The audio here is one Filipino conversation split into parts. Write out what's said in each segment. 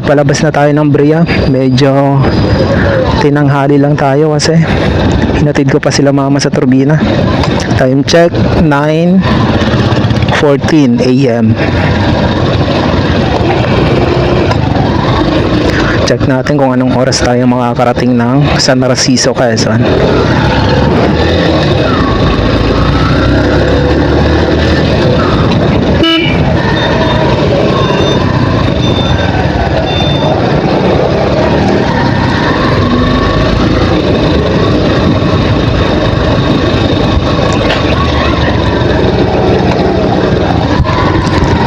palabas na tayo ng Bria. Medyo tinanghali lang tayo kasi hinatid ko pa sila mama sa turbina. Time check 9:14 AM. Check natin kung anong oras tayo makakarating ng San Narciso, Quezon.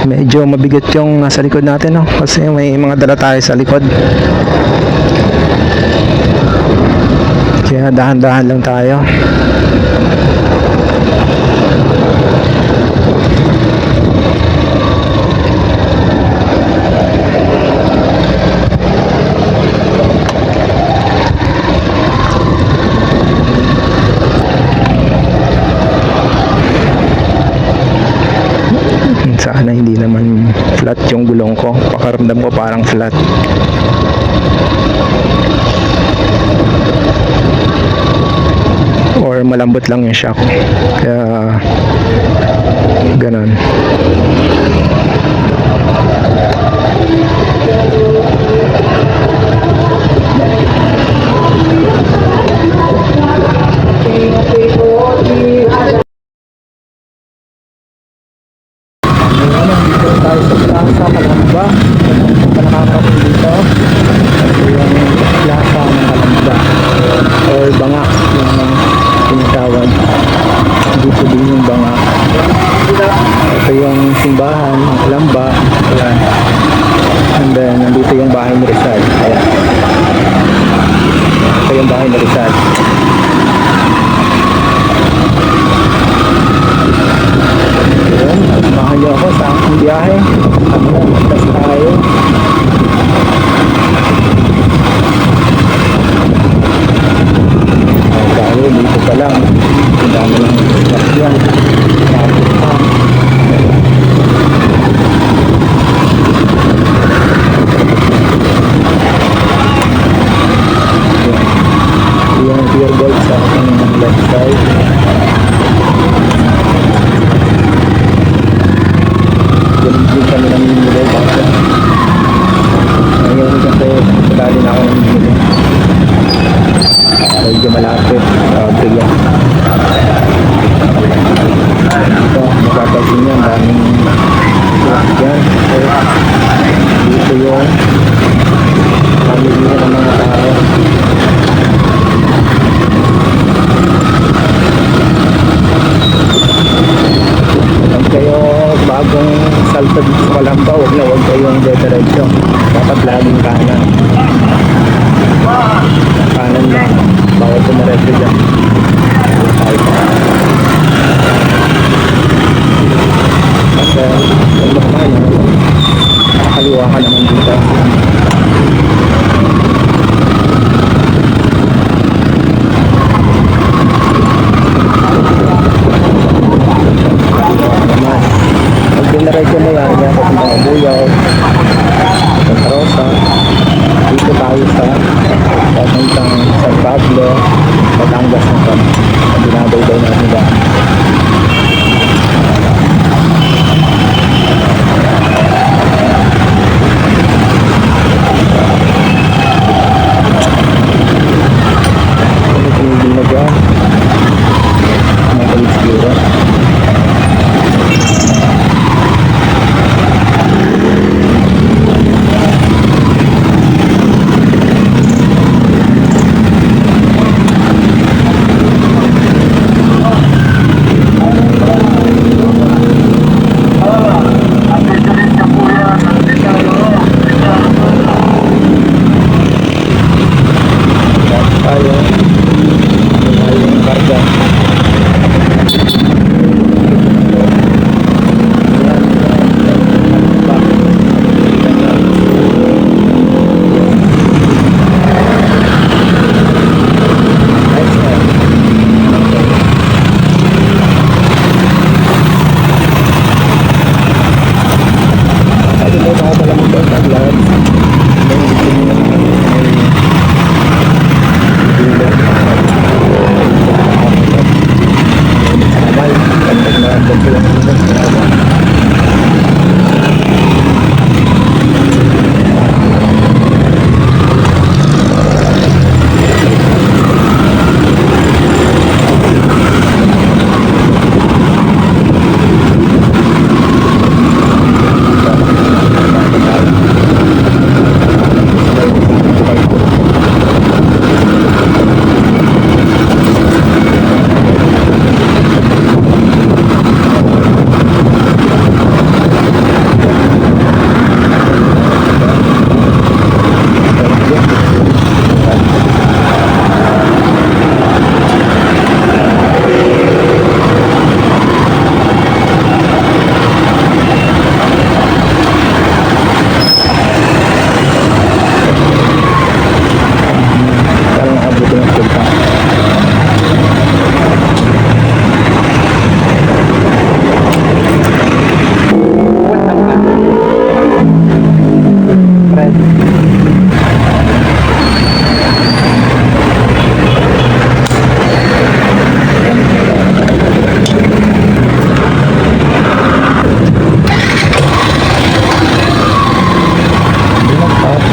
Medyo mabigat yung nasa likod natin, no? Kasi may mga dala tayo sa likod. Kaya dahan-dahan lang tayo. Sana hindi naman flat yung gulong ko. Pakaramdam ko parang flat. Or malambot lang yung shock. Kaya ganon. Tayo sa Plaza Calamba. Nakakarating dito. Ito yung Plaza ng Calamba or Banga yung tinatawag. Dito din yung Banga. Ito yung simbahan ng Calamba. Ayan. And then nandito yung bahay ni Rizal. Ayan. Ito yung bahay ni Rizal. Samahan niyo ako sa aking biyahe. Magtas tayo. Tayo dito pa lang. Ang dami ng sasakyan. Traffic pa. Yung beer gold sa aking left side. Ganun kami ng minulay bakit ngayon kasi dali na ako ng minulay medyo malapit Bria. Ito mapapansin nyo ang daming dyan dito yung pamilya ng mga tao. Kung kayo bagong salta dito sa Calamba, huwag kayong dediretso. Dapat laging kanan. Kanan lang. Bawal pumaretso dyan. Kasi kung naman, kaliwa ka naman dito. Dinerecho mo yan, yan papuntang Buyaw, Santa Rosa. Dito tayo sa papuntang San Pablo, Batangas na kami. Dinadaw-daw natin ba.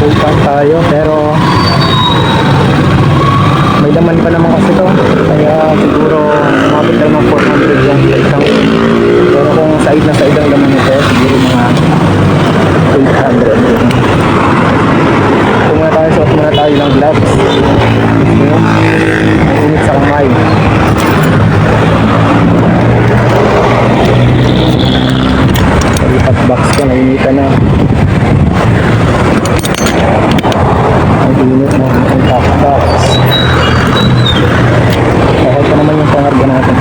Full tank tayo, pero may laman pa naman kasi to, kaya siguro umabot lang ng 400 yung isang, pero kung side na side ang laman nito, siguro mga 800. Kung muna tayo, suot muna tayo ng gloves, init sa kamay. Lipat box ko, nainitan na. Ang init na ang top box. Okay pa naman yung pangarga natin.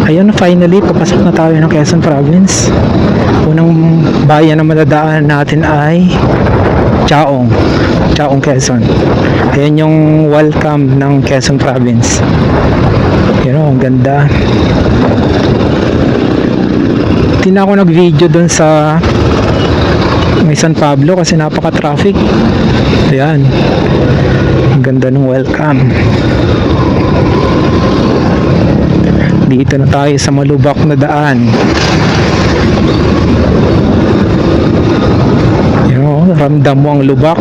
Ayun, finally, papasok na tayo ng Quezon Province. Unang bayan na madadaan natin ay Chaong, Quezon. Ayan yung welcome ng Quezon Province. Yun, ang ganda. Hindi na ako nag-video dun sa may San Pablo kasi napaka-traffic. Ayan, ang ganda ng welcome. Dito na tayo sa malubak na daan. Yun, ramdam mo ang lubak.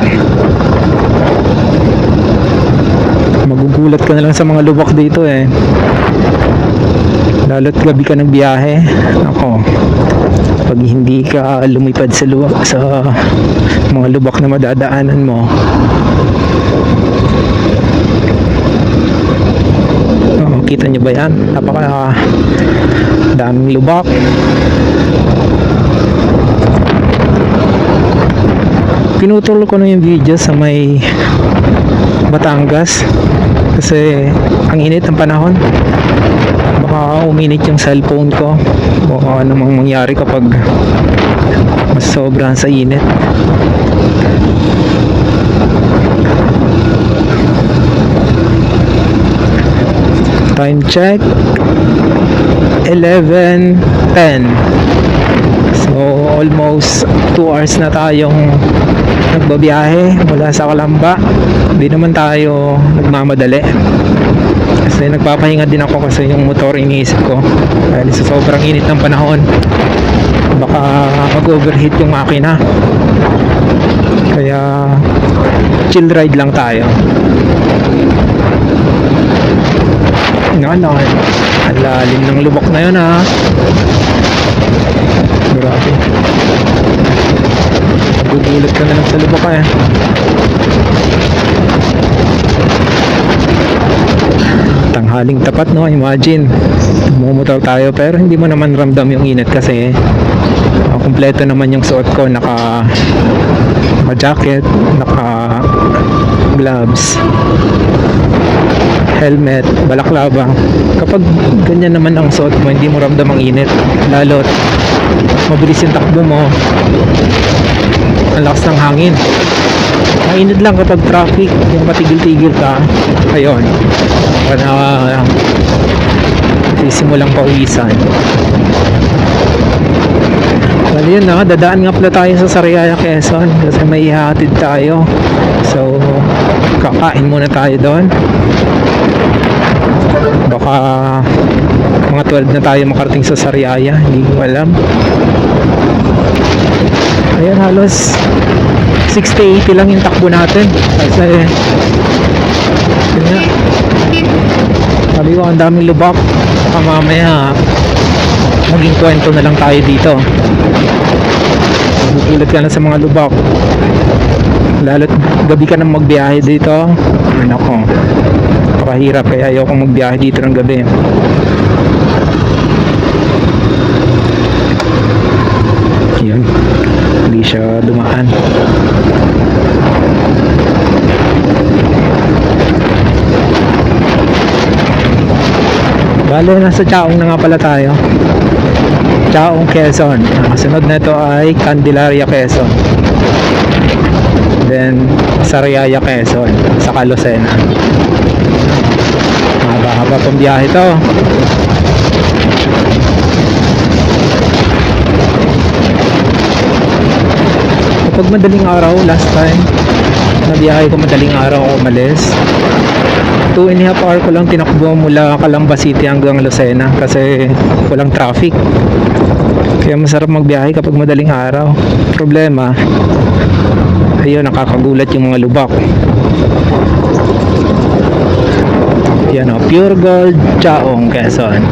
Magugulat ka na lang sa mga lubak dito eh. Lalo't gabi ka ng biyahe. Ako, pag hindi ka lumipad sa lubak, sa mga lubak na madadaanan mo, kita nyo ba yan? Napaka daming lubak. Pinutol ko na yung video sa may Batangas kasi ang init ng panahon. Baka uminit yung cellphone ko o ano mang mangyari kapag mas sobrang sa init. Time check 11:10. So almost 2 hours na tayong nagbabiyahe mula sa Calamba. Hindi naman tayo nagmamadali kasi nagpapahinga din ako kasi yung motor iniisip ko dahil sa sobrang init ng panahon baka mag-overheat yung makina, kaya chill ride lang tayo. Ano, ang lalim ng lubak na yun ha. Grabe. Magugulat ka na lang sa lubak eh. Tanghaling tapat no, imagine. Mumumotor tayo pero hindi mo naman ramdam yung init kasi kumpleto naman yung suot ko. Naka jacket, naka gloves, helmet, balaklava. Kapag ganyan naman ang suot mo, hindi mo ramdam ang init. Lalo't mabilis yung takbo mo, ang lakas ng hangin. Mainit lang kapag traffic, yung patigil-tigil ka, ayun, sisimulang pauwisan. Bali yun na, dadaan nga pala tayo sa Sariaya, Quezon kasi may ihahatid tayo. So, kakain muna tayo doon. Baka mga 12 na tayo makarating sa Sariaya, hindi ko alam. Ayan, halos 60-80 lang yung takbo natin kasi yun nga, sabi ko ang daming lubak, baka mamaya maging kwento na lang tayo dito. Magugulat ka na sa mga lubak, lalo't gabi ka nang magbiyahe dito. Ano ko, napakahirap, kaya ayoko magbiyahe dito ng gabi. Yun, hindi siya dumaan. Bale, nasa Chaong na nga pala tayo. Chaong, Quezon. Ang kasunod na ito ay Candelaria, Quezon. Then Sariaya, Quezon, sa Lucena. Mahaba-haba pang biyahe ito. Kapag madaling araw, last time nabiyahe ko madaling araw ako umalis, 2.5 hour ko lang tinakbo mula Calamba City hanggang Lucena kasi walang traffic. Kaya masarap magbiyahe kapag madaling araw. Problema, ayun, nakakagulat yung mga lubak. Yan o, Pure Gold, Chaong, Quezon.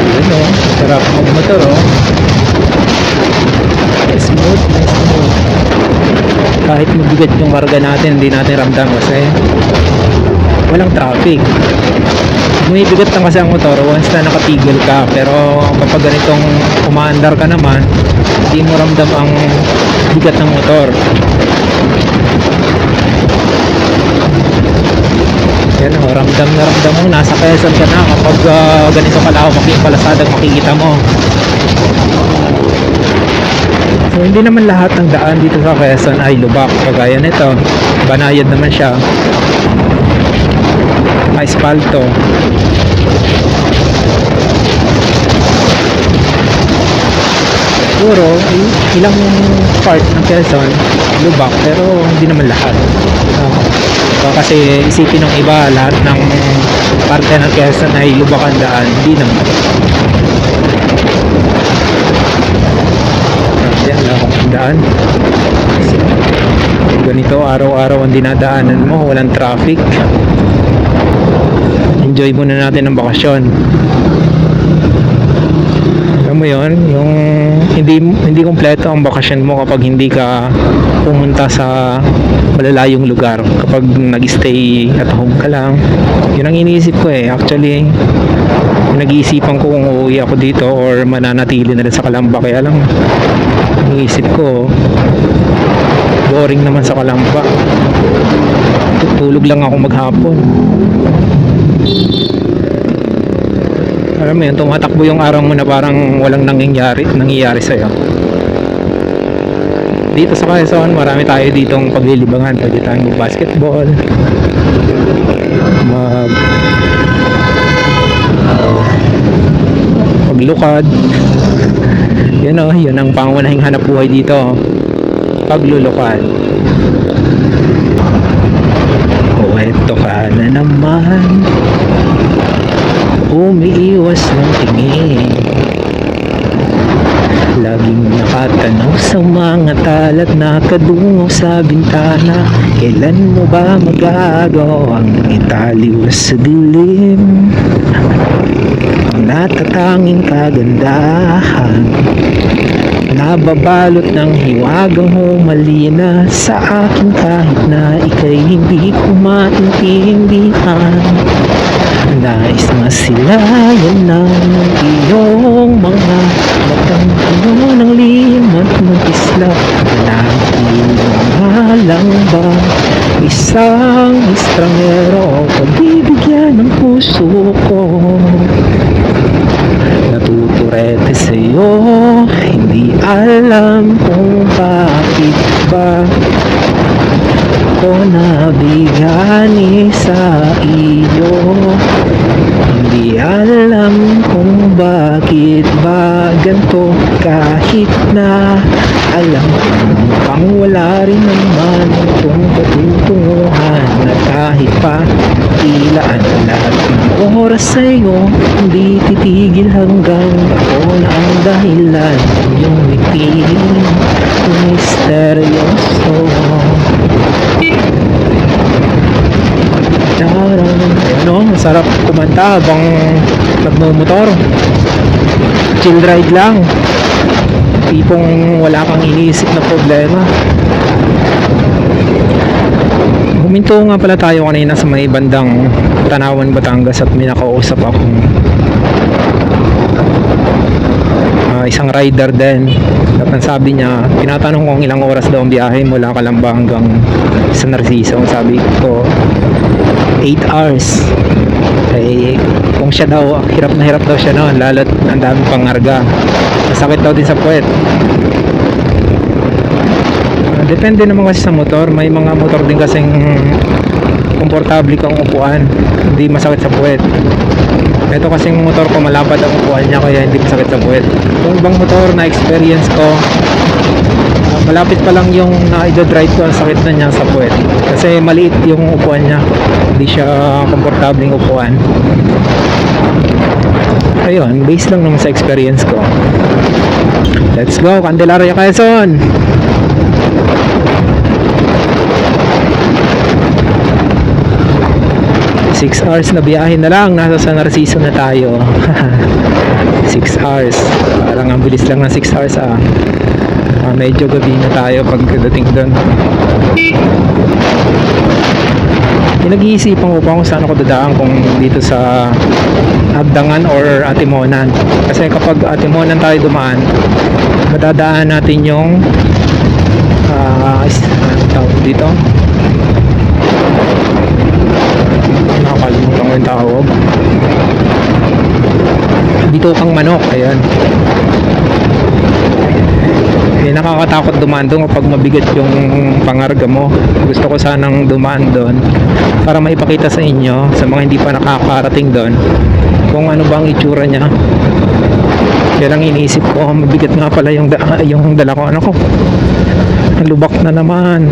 Yan o, sarap magmotor o. Smooth, smooth. Kahit mabigat yung karga natin, hindi natin ramdam kasi walang traffic. Bumibigat lang kasi ang motor once na nakatigil ka, pero kapag ganitong umaandar ka naman, hindi mo ramdam ang bigat ng motor. Yan o, ramdam na ramdam mo, nasa Quezon ka na kapag ganito kalawak yung palasadang makikita mo. So, hindi naman lahat ng daan dito sa Quezon ay lubak. Kagaya nito, banayad naman siya, aspalto. Siguro ilang part ng Quezon lubak, pero hindi naman lahat. Kasi isipin ng iba, lahat ng parte ng Quezon ay lubak ang daan. Hindi naman. Yan lang ang daan. Ganito araw-araw ang dinadaanan mo, walang traffic. Enjoy muna natin ang bakasyon. Alam mo yun, yung hindi kompleto ang bakasyon mo kapag hindi ka pumunta sa malalayong lugar. Kapag nag-stay at home ka lang, yun ang iniisip ko eh. Actually, nag-iisipan ko kung uuwi ako dito or mananatili na rin sa Calamba. Kaya lang iniisip ko, boring naman sa Calamba. Tulog lang ako maghapon. Alam mo yun, tumatakbo yung araw mo na parang walang nangyayari sa'yo. Dito sa Quezon, marami tayo ditong paglilibangan. Pwede tayong mag-basketball, maglukad. Yan o, yun ang pangunahing hanap buhay dito, paglulukad. O eto ka na naman, umiiwas ng tingin, laging nakatanaw sa mga talat na kadungo sa bintana. Kailan mo ba magagawang italiwas sa dilim ang natatanging kagandahan, nababalot ng hiwagang humalina sa akin kahit na ika'y hindi ko maintindihan. Nais masilayan ng iyong mga matang puno ng lihim at mag-islap. Natin nga lang ba isang estranghero pagbibigyan ng puso ko? Natuturete sa'yo, hindi alam kung bakit ba ko nabigani sa iyo. Hindi Di alam kung bakit ba ganito, kahit na alam pang wala rin naman itong patutunguhan, na kahit pa ilaan lahat ng oras sa'yo, hindi titigil hanggang ako na ang dahilan. Yung ipiling misteryoso. Ano, masarap kumanta habang nagmumotor. Chill ride lang. Tipong wala kang iniisip na problema. Huminto nga pala tayo kanina sa may bandang Tanawan, Batangas, at may nakausap akong isang rider din. At ang sabi niya, tinatanong kung ilang oras daw ang biyahe mula Calamba hanggang sa Narciso. Sabi ko 8 hours. Eh, kung siya daw, hirap na hirap daw siya noon, lalo't ang dami pang arga. Masakit daw din sa puwet. Depende naman kasi sa motor. May mga motor din kasing komportable kang upuan, hindi masakit sa puwet. Ito kasing motor ko, malapad ang upuan niya, kaya hindi masakit sa puwet. Yung ibang motor na experience ko, malapit pa lang yung na-drive ko, ang sakit na niya sa puwet. Kasi maliit yung upuan niya, hindi siya komportableng upuan. Ayun, based lang naman sa experience ko. Let's go, Candelaria, Quezon! 6 hours na biyahe na lang, nasa San Narciso na tayo. 6 hours, parang ang bilis lang ng 6 hours medyo gabi na tayo pagdating doon. Pinag-iisipan ko pa kung saan ako dadaan, kung dito sa Abdangan or Atimonan. Kasi kapag Atimonan tayo dumaan, madadaan natin yung tawag dito, nakakalimutan ko yung tawag, dito kang manok. Ayan, nakakatakot dumaan doon kapag mabigat yung pangarga mo. Gusto ko sanang dumaan doon para maipakita sa inyo, sa mga hindi pa nakakarating doon, kung ano bang itsura niya. Kaya lang iniisip ko, mabigat nga pala yung dala ko. Ano ko, lubak na naman.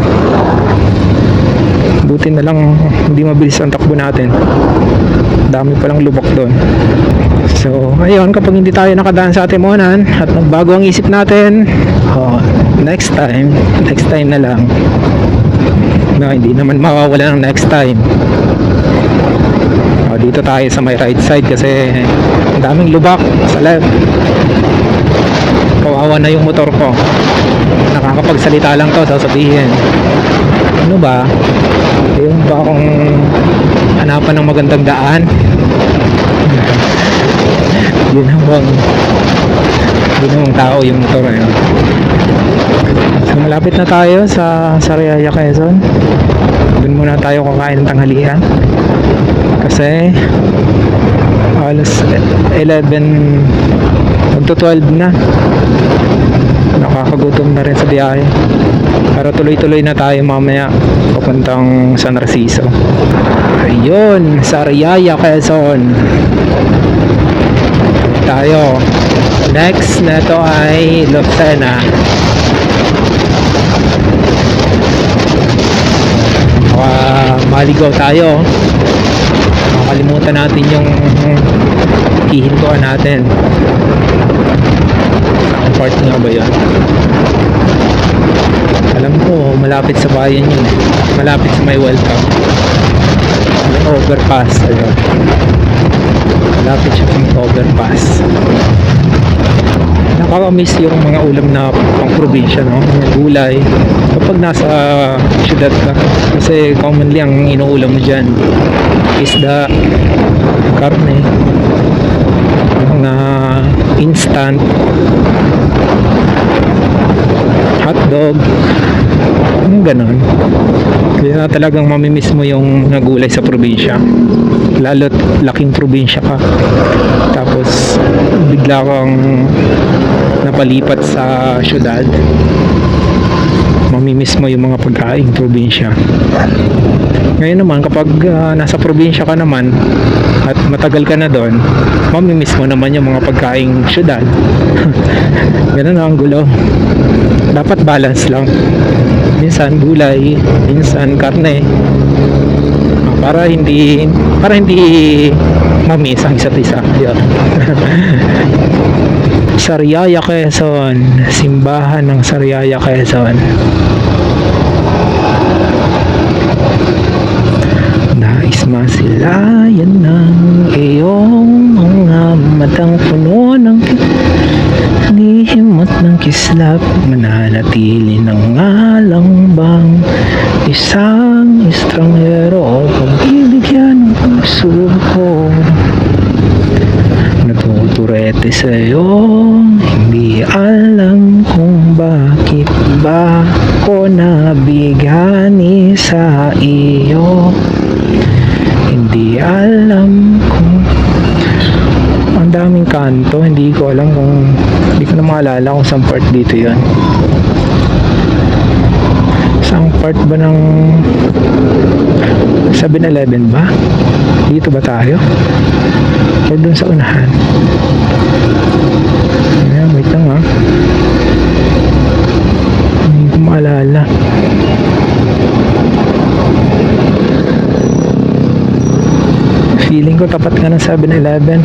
Buti na lang hindi mabilis ang takbo natin, dami palang lubak doon. So ayun, kapag hindi tayo nakadaan sa Atimonan at nagbago ang isip natin, next time na lang. No, hindi naman mawawala ng next time. Dito tayo sa may right side kasi ang daming lubak sa left. Kawawa na yung motor ko, nakakapagsalita lang to, sasabihin ano ba, yung ba akong hanapan ng magandang daan. Yun namang tao yung motor. Ayun. So malapit na tayo sa Sariaya, Quezon. Doon muna tayo kakain ng tanghalian kasi alas 11 magto 12 na. Nakakagutom na rin sa biyahe, pero tuloy-tuloy na tayo mamaya papuntang San Narciso. Ayun, Sariaya, Quezon tayo. Next na to ay Lucena. Maligaw tayo, makalimutan natin yung hihintuan natin. Saan part nga ba yan? Alam ko malapit sa bayan yun, malapit sa may welcome, may overpass. Ayun, malapit siya sa may overpass. Nakakamiss yung mga ulam na pang probinsya, no? Mga gulay kapag nasa syudad ka, kasi commonly ang inuulam mo dyan isda, karne, mga instant hotdog, yung ganon. Kaya talagang mamimiss mo yung nagulay sa probinsya, lalo't laking probinsya ka tapos bigla kang napalipat sa syudad, mamimiss mo yung mga pagkaing probinsya. Ngayon naman, kapag nasa probinsya ka naman at matagal ka na doon, mamimiss mo naman yung mga pagkaing syudad. Ganun ang gulo. Dapat balance lang. Minsan gulay, minsan karne. Para hindi mamiss ang isa't isa. Yun. Sariaya, Quezon. Simbahan ng Sariaya, Quezon. Nais masilayan ng iyong mga matang puno ng lihim at ng kislap, mananatili ng alang bang isang estranghero, pagbibigyan ng puso ko. Natuturete sa'yo, hindi alam kung bakit ba ko nabigani sa iyo. Hindi alam kung ang daming kanto, hindi ko na maalala kung saan part dito yan. Saan part ba ng 7-Eleven ba? Dito ba tayo? O dun sa unahan? Ayan, wait lang ha. Hindi ko maalala. Feeling ko tapat nga ng 7-Eleven.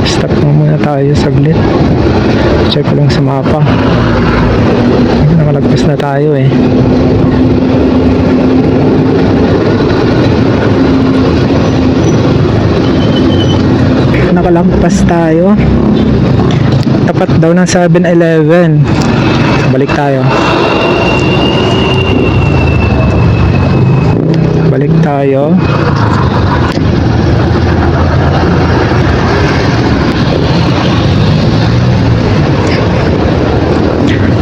Stop mo muna tayo saglit. Check ko lang sa mapa. Nakalagpas na tayo eh. Nakalagpas tayo. Tapat daw ng 7-Eleven. Balik tayo. Balik tayo.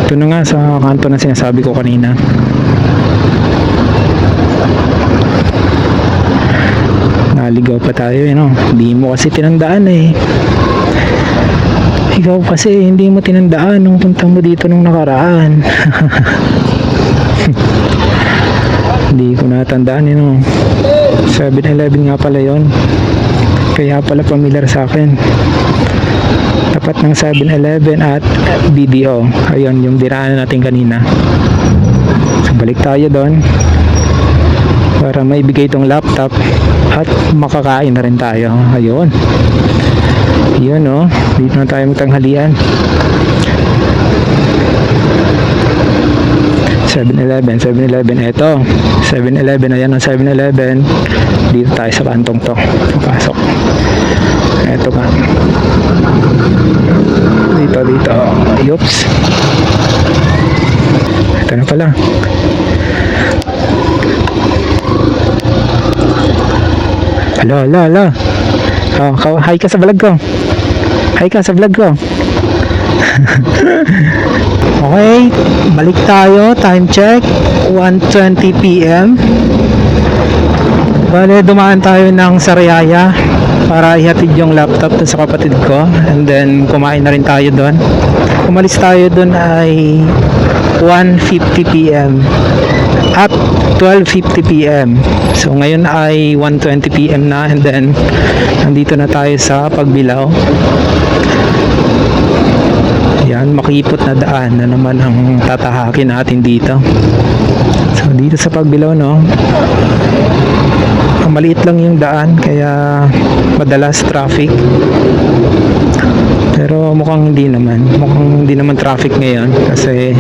Ito na nga sa kanto na sinasabi ko kanina. Naligaw pa tayo no? Hindi mo kasi tinandaan eh. Ikaw kasi hindi mo tinandaan nung punta mo dito nung nakaraan. Hindi ko natandaan no? 7-Eleven nga pala yon. Kaya pala familiar sa akin. Tapat ng 7-Eleven at BDO. Ayun, yung dinaanan natin kanina. So, balik tayo doon para maibigay itong laptop at makakain na rin tayo. Ayun. Yun o. Dito na tayo magtanghalian. 7-Eleven. Eto. 7-Eleven. Ayan ang 7-Eleven. Dito tayo sa kantong to. Pasok. Eto ka. Dito. Yups. Ito na pala. Hala. Oh, hi ka sa vlog ko. Okay, balik tayo. Time check. 1:20 PM. Bale, dumaan tayo ng Sariaya para ihatid yung laptop dun sa kapatid ko, and then kumain na rin tayo doon. Umalis tayo doon ay 1:50 PM at 12:50 PM. So ngayon ay 1:20 PM na, and then nandito na tayo sa Pagbilao. Yan, makipot na daan na naman ang tatahakin natin dito. So dito sa Pagbilao no, maliit lang yung daan kaya madalas traffic, pero mukhang hindi naman traffic ngayon kasi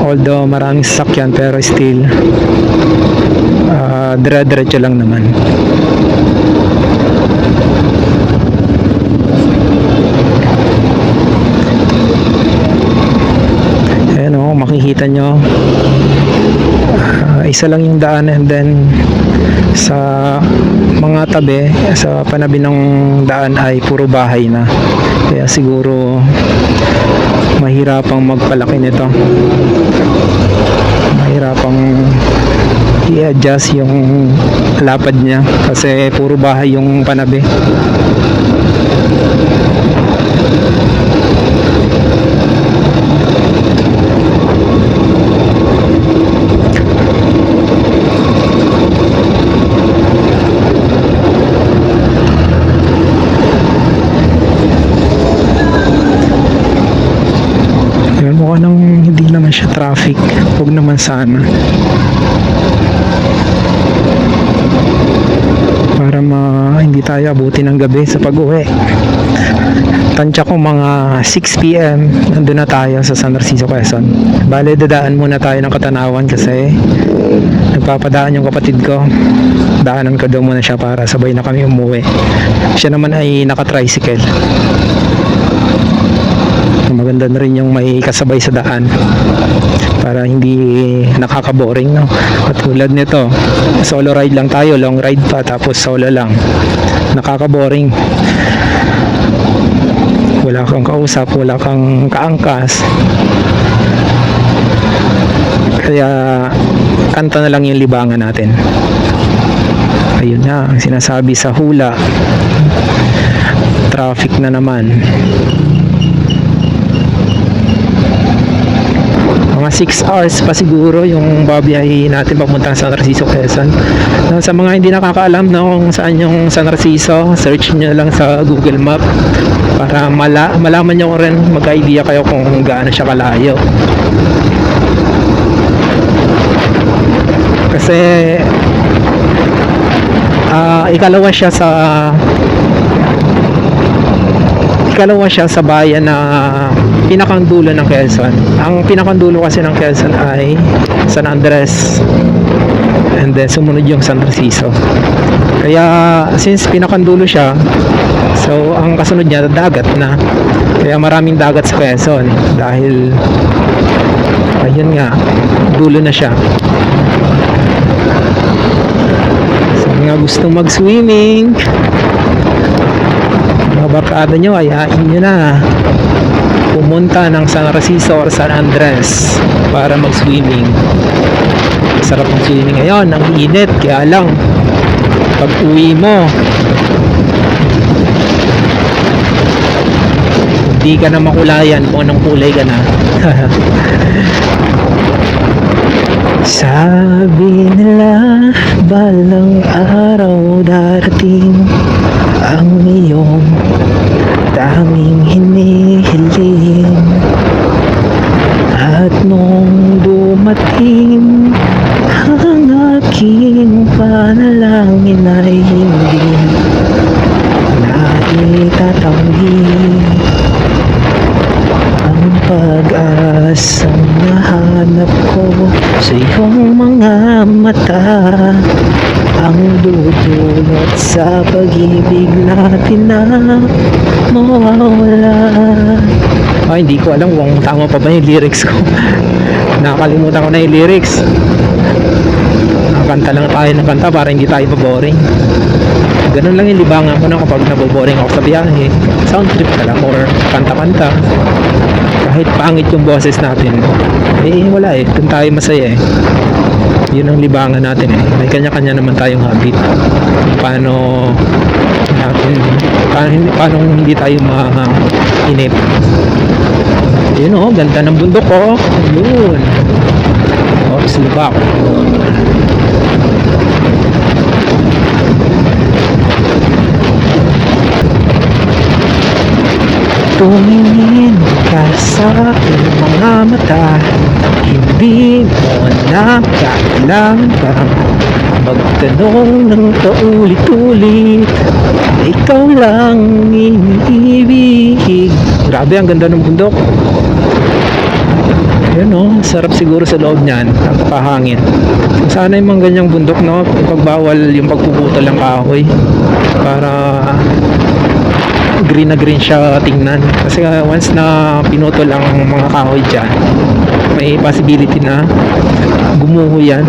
although maraming sasakyan pero still dire-diretso lang naman. Ayan o, makikita nyo isa lang yung daan, and then sa mga tabi, sa panabi ng daan ay puro bahay na, kaya siguro mahirapang magpalaki nito, mahirapang i-adjust yung lapad niya kasi puro bahay yung panabi. naman siya traffic. Huwag naman sana. Para hindi tayo abutin ng gabi sa pag-uwi. Tansya ko mga 6 PM nandun na tayo sa San Narciso, Quezon. Bale, dadaan muna tayo ng Katanawan kasi nagpapadaan yung kapatid ko. Daanan ko daw muna siya para sabay na kami umuwi. Siya naman ay naka-tricycle. Maganda na rin yung may kasabay sa daan para hindi nakaka-boring, no? At tulad nito, solo ride lang tayo, long ride pa, tapos solo lang, nakaka-boring. Wala kang kausap, wala kang kaangkas, kaya kanta na lang yung libangan natin. Ayun na ang sinasabi sa hula, traffic na naman. Mga 6 hours pa siguro yung babiyahin natin papunta sa San Narciso, Quezon. Sa mga hindi nakakaalam kung saan yung San Narciso, search nyo lang sa Google Map para malaman nyo rin, mag-idea kayo kung gaano siya kalayo. Kasi ikalawa siya sa bayan na pinakang dulo ng Quezon. Ang pinakang dulo kasi ng Quezon ay San Andres, and then sumunod yung San Narciso. Kaya since pinakang dulo siya, so ang kasunod niya dagat na. Kaya maraming dagat sa Quezon dahil ayun nga, dulo na siya. So mga gustong mag-swimming, mga barkada nyo, ayain nyo na pumunta ng San Narciso or San Andres para mag-swimming. Sarap ng swimming ngayon, ang init, kaya lang pag uwi mo hindi ka na makulayan kung anong kulay ka na. Sabi nila balang araw darating ang iyong daming hinihiling, at nung dumating ang aking panalangin ay hindi na itatanggi ang pag-asang nahanap ko sa iyong mga mata, ang dudulot sa pag-ibig natin na mawawala. Hindi ko alam kung tama pa ba yung lyrics ko. Nakakalimutan ko na yung lyrics. Nakakanta lang tayo ng kanta para hindi tayo pa-boring. Ganun lang yung libangan ko na kapag naboboring ako sa biyahe. Sound trip ka lang or kanta-kanta. Kahit pangit yung boses natin, wala dun tayo masaya Yun ang libangan natin May kanya-kanya naman tayong habit. Paano hindi tayo mainip. Yun ganda ng bundok Yun. Slubak. Tumingin ka sa aking mga mata, hindi mo na kailangan pang magtanong ng paulit-ulit, ikaw lang iniibig. Grabe, ang ganda ng bundok. Yun sarap siguro sa loob niyan, napakahangin. Sana yung mga ganyang bundok ipagbawal yung pagpuputol ng kahoy para green na green siya tingnan. Kasi once na pinutol ang mga kahoy dyan, may possibility na gumuho yan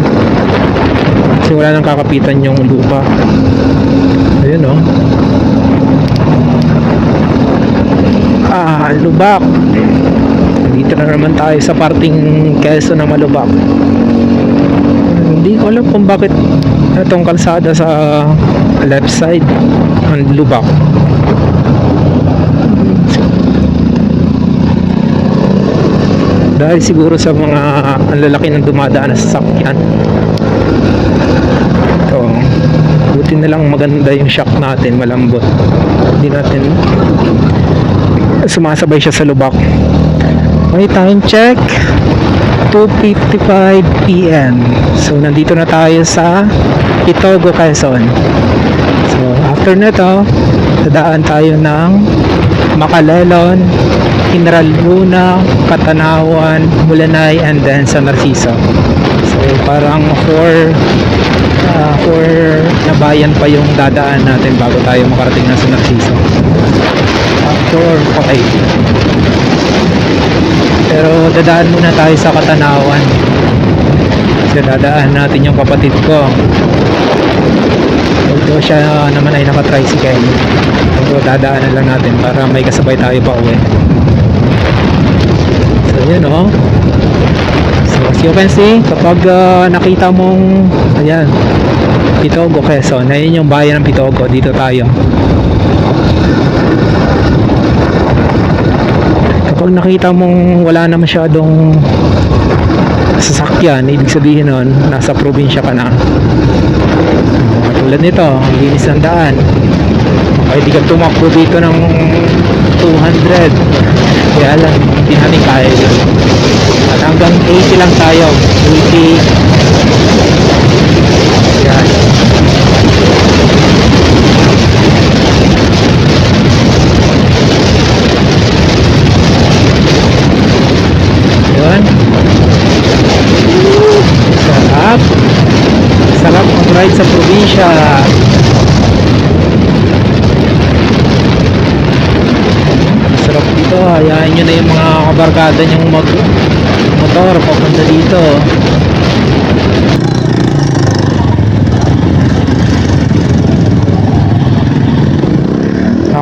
kasi wala nang kakapitan yung lupa. Ayun lubak. Dito na naman tayo sa parting Quezon na malubak. Hindi ko alam kung bakit itong kalsada sa left side ang lubak. Dahil siguro sa mga ang lalaki ng dumadaan na sasakyan. So, buti na lang maganda yung shock natin, malambot. Hindi natin sumasabay siya sa lubak. Okay, time check. 2:55 p.m. So nandito na tayo sa Itogo, Quezon. So after nito, dadaan tayo ng Macalelon, General Luna, Catanawan, Mulanay, and then San Narciso. So parang four na bayan pa yung dadaan natin bago tayo makarating na San Narciso. Okay. Pero dadaan muna tayo sa Catanawan. So dadaan natin yung kapatid ko. Although siya naman ay naka-tricycle. So dadaanan lang natin para may kasabay tayo pa uwi. So yun o. So as you can see, kapag nakita mong ayan, Pitogo, Quezon, ayun yung bayan ng Pitogo. Dito tayo. Kapag nakita mong wala na masyadong sasakyan, ibig sabihin nun, nasa probinsya ka na. Tulad nito, ang linis ng daan. Pwede ka tumakbo dito ng 200. Kaya lang, hindi natin kaya yun. At hanggang 80 lang tayo. 80. Yan. Yun. Sarap. Sarap mag-ride sa probinsya. Sarap dito. Hayaan nyo na yung mga kabarkada nyong motor papunta dito.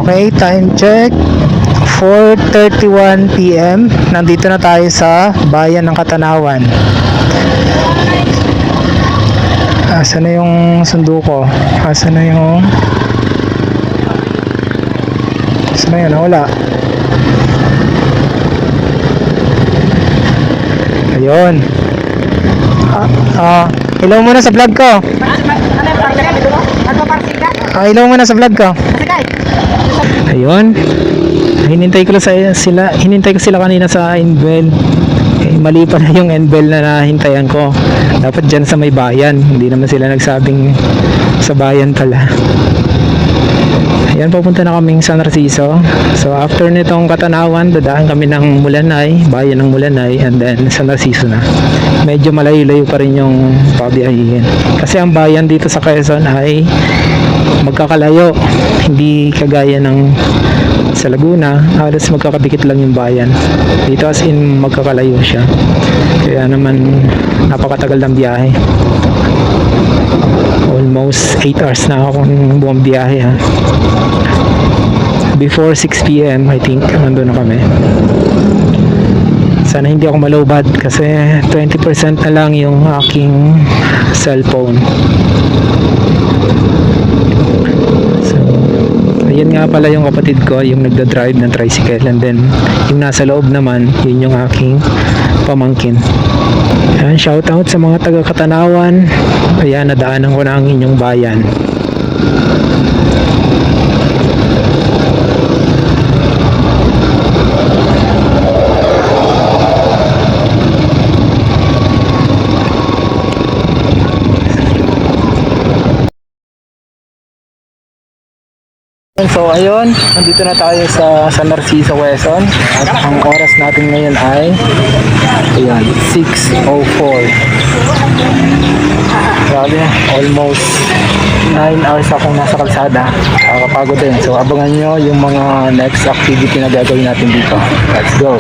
Okay, time check. 4:31 p.m. Nandito na tayo sa bayan ng Catanawan. Asa na yung sundo ko? Asa na yung... Asa na yun? Wala. Ayun. Ilaw muna sa vlog ko. Ilaw muna sa vlog ko. Ayun. Hinintay ko sila kanina sa Enbel. Mali pala yung Enbel na nahintayan ko. Dapat dyan sa may bayan. Hindi naman sila nagsabing sa bayan pala. Ayan, papunta na kaming San Narciso. So after nitong Catanawan, dadaan kami ng Mulanay, bayan ng Mulanay, and then San Narciso na. Medyo malayo-layo pa rin yung pabiyahin. Kasi ang bayan dito sa Quezon ay magkakalayo. Hindi kagaya ng sa Laguna, halos magkakabikit lang yung bayan. Dito as in magkakalayo siya. Kaya naman napakatagal ng biyahe. Almost 8 hours na akong buong biyahe ha. Before 6 p.m. I think nandun na kami. Sana hindi ako malobad kasi 20% na lang yung aking cellphone. So ayun nga pala yung kapatid ko, yung nagda-drive ng tricycle, and then yung nasa loob naman, yun yung aking pamangkin. Ayan, shout out sa mga taga Catanawan. Ayan, nadaanan ko na ang inyong bayan. So ayun, nandito na tayo sa San Narciso, Quezon. At ang oras natin ngayon ay ayan, 6:04. Grabe, almost 9 hours akong nasa kalsada. Nakakapagod din. So abangan nyo yung mga next activity na gagawin natin dito. Let's go!